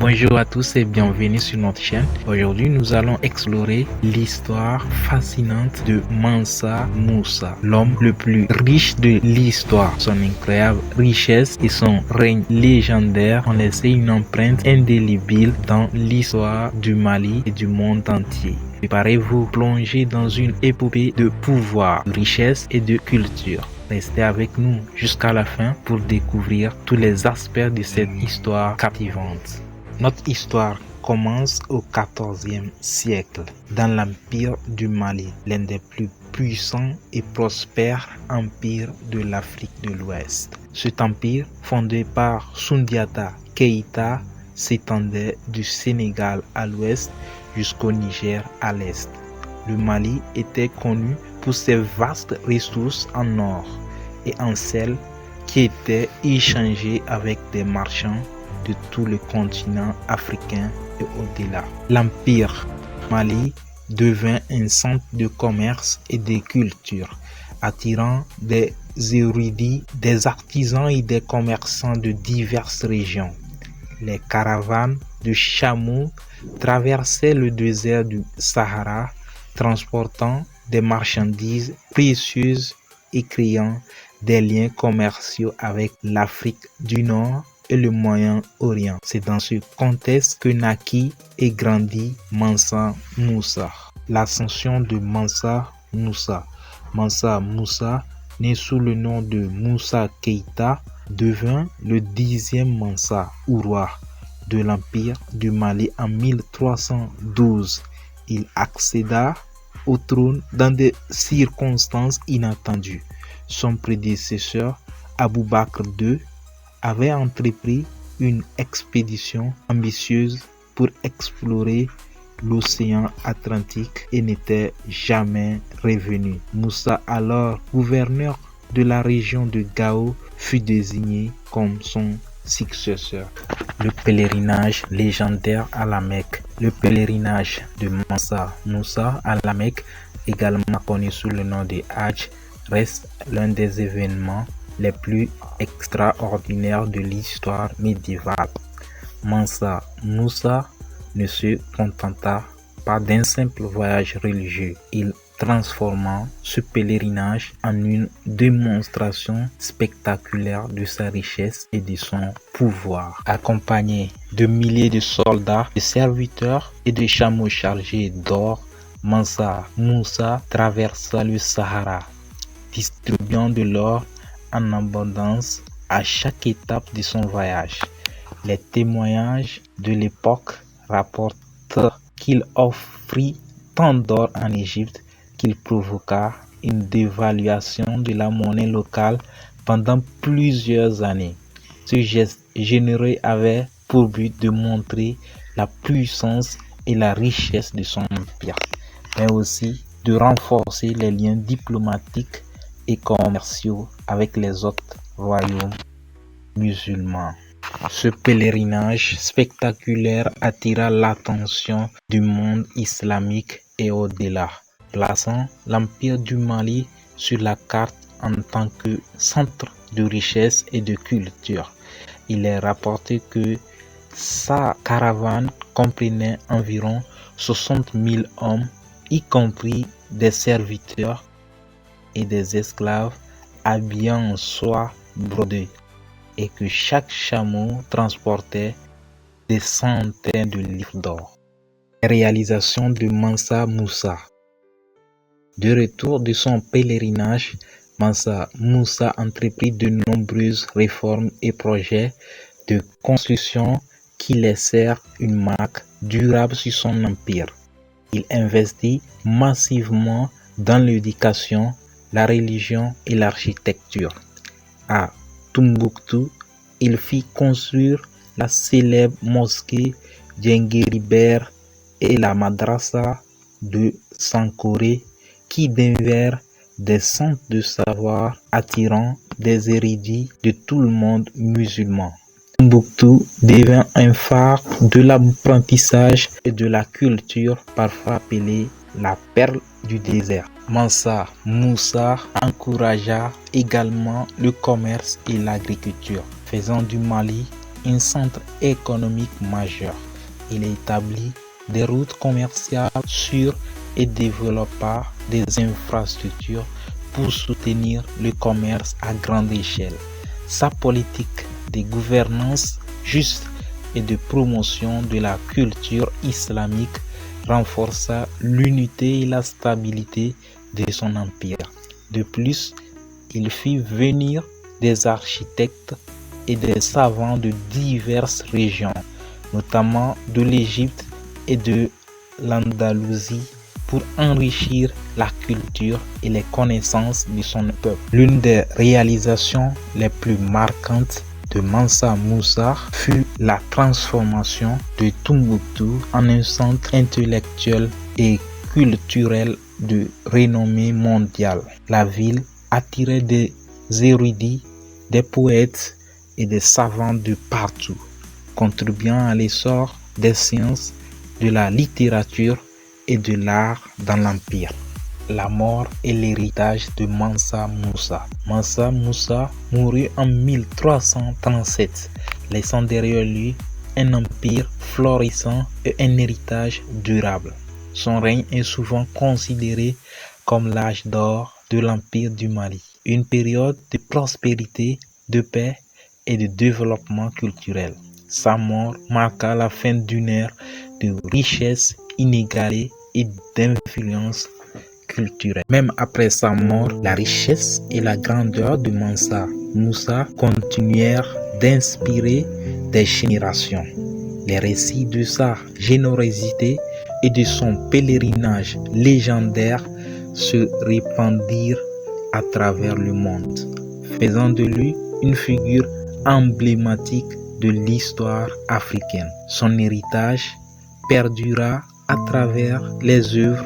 Bonjour à tous et bienvenue sur notre chaîne. Aujourd'hui, nous allons explorer l'histoire fascinante de Mansa Musa, l'homme le plus riche de l'histoire. Son incroyable richesse et son règne légendaire ont laissé une empreinte indélébile dans l'histoire du Mali et du monde entier. Préparez-vous plonger dans une épopée de pouvoir, de richesse et de culture. Restez avec nous jusqu'à la fin pour découvrir tous les aspects de cette histoire captivante. Notre histoire commence au XIVe siècle, dans l'Empire du Mali, l'un des plus puissants et prospères empires de l'Afrique de l'Ouest. Cet empire, fondé par Soundiata Keïta, s'étendait du Sénégal à l'ouest jusqu'au Niger à l'est. Le Mali était connu pour ses vastes ressources en or et en sel qui étaient échangées avec des marchands de tout le continent africain et au-delà. L'Empire Mali devint un centre de commerce et de culture, attirant des érudits, des artisans et des commerçants de diverses régions. Les caravanes de chameaux traversaient le désert du Sahara, transportant des marchandises précieuses et créant des liens commerciaux avec l'Afrique du Nord et le Moyen-Orient. C'est dans ce contexte que naquit et grandit Mansa Musa. L'ascension de Mansa Musa. Mansa Musa, né sous le nom de Moussa Keïta, devint le 10e Mansa ou roi de l'Empire du Mali en 1312. Il accéda au trône dans des circonstances inattendues. Son prédécesseur, Aboubakr II, avait entrepris une expédition ambitieuse pour explorer l'océan Atlantique et n'était jamais revenu. Moussa, alors gouverneur de la région de Gao, fut désigné comme son successeur. Le pèlerinage légendaire à la Mecque. Le pèlerinage de Mansa Musa à la Mecque, également connu sous le nom de Hajj, reste l'un des événements les plus extraordinaires de l'histoire médiévale. Mansa Musa ne se contenta pas d'un simple voyage religieux. Il transforma ce pèlerinage en une démonstration spectaculaire de sa richesse et de son pouvoir. Accompagné de milliers de soldats, de serviteurs et de chameaux chargés d'or, Mansa Musa traversa le Sahara, distribuant de l'or en abondance à chaque étape de son voyage. Les témoignages de l'époque rapportent qu'il offrit tant d'or en Égypte qu'il provoqua une dévaluation de la monnaie locale pendant plusieurs années. Ce geste généreux avait pour but de montrer la puissance et la richesse de son empire, mais aussi de renforcer les liens diplomatiques et commerciaux avec les autres royaumes musulmans. Ce pèlerinage spectaculaire attira l'attention du monde islamique et au-delà, plaçant l'Empire du Mali sur la carte en tant que centre de richesse et de culture. Il est rapporté que sa caravane comprenait environ 60 000 hommes, y compris des serviteurs et des esclaves habillés en soie brodée, et que chaque chameau transportait des centaines de livres d'or. Réalisation de Mansa Musa. De retour de son pèlerinage, Mansa Musa entreprit de nombreuses réformes et projets de construction qui laissèrent une marque durable sur son empire. Il investit massivement dans l'éducation, la religion et l'architecture. À Tombouctou, il fit construire la célèbre mosquée d'Engueribert et la madrasa de Sankoré qui devinrent des centres de savoir attirant des érudits de tout le monde musulman. Tombouctou devint un phare de l'apprentissage et de la culture, parfois appelée la perle du désert. Mansa Musa encouragea également le commerce et l'agriculture, faisant du Mali un centre économique majeur. Il établit des routes commerciales sûres et développa des infrastructures pour soutenir le commerce à grande échelle. Sa politique de gouvernance juste et de promotion de la culture islamique renforça l'unité et la stabilité de son empire. De plus, il fit venir des architectes et des savants de diverses régions, notamment de l'Égypte et de l'Andalousie, pour enrichir la culture et les connaissances de son peuple. L'une des réalisations les plus marquantes de Mansa Moussa fut la transformation de Tombouctou en un centre intellectuel et culturel de renommée mondiale. La ville attirait des érudits, des poètes et des savants de partout, contribuant à l'essor des sciences, de la littérature et de l'art dans l'Empire. La mort et l'héritage de Mansa Moussa. Mansa Moussa mourut en 1337, laissant derrière lui un empire florissant et un héritage durable. Son règne est souvent considéré comme l'âge d'or de l'Empire du Mali, une période de prospérité, de paix et de développement culturel. Sa mort marqua la fin d'une ère de richesse inégalée et d'influence culturelle. Même après sa mort, la richesse et la grandeur de Mansa Moussa continuèrent d'inspirer des générations. Les récits de sa générosité et de son pèlerinage légendaire se répandirent à travers le monde, faisant de lui une figure emblématique de l'histoire africaine. Son héritage perdura à travers les œuvres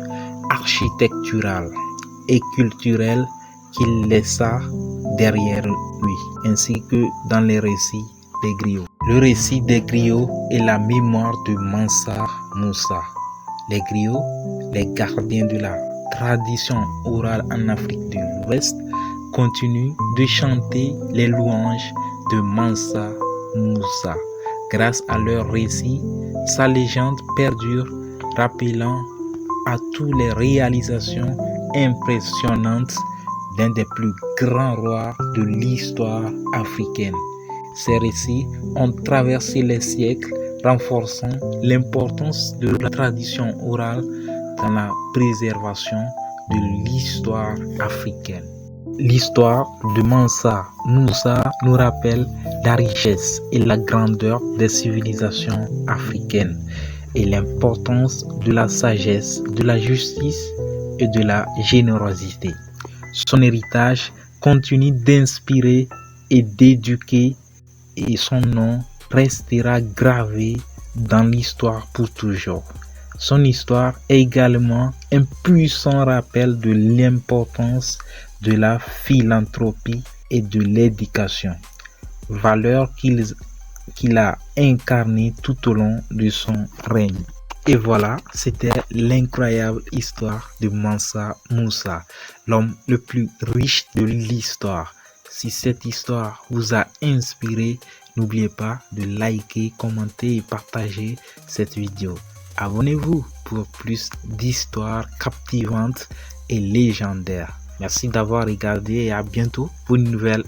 architecturales et culturelles qu'il laissa derrière lui, ainsi que dans les récits des griots. Le récit des griots est la mémoire de Mansa Moussa. Les griots, les gardiens de la tradition orale en Afrique de l'Ouest, continuent de chanter les louanges de Mansa Moussa. Grâce à leurs récits, sa légende perdure, rappelant à tous les réalisations impressionnantes d'un des plus grands rois de l'histoire africaine. Ces récits ont traversé les siècles, renforçant l'importance de la tradition orale dans la préservation de l'histoire africaine. L'histoire de Mansa Moussa nous rappelle la richesse et la grandeur des civilisations africaines et l'importance de la sagesse, de la justice et de la générosité. Son héritage continue d'inspirer et d'éduquer et son nom restera gravé dans l'histoire pour toujours. Son histoire est également un puissant rappel de l'importance de la philanthropie et de l'éducation, valeurs qu'il a incarnées tout au long de son règne. Et voilà, c'était l'incroyable histoire de Mansa Moussa, l'homme le plus riche de l'histoire. Si cette histoire vous a inspiré, n'oubliez pas de liker, commenter et partager cette vidéo. Abonnez-vous pour plus d'histoires captivantes et légendaires. Merci d'avoir regardé et à bientôt pour une nouvelle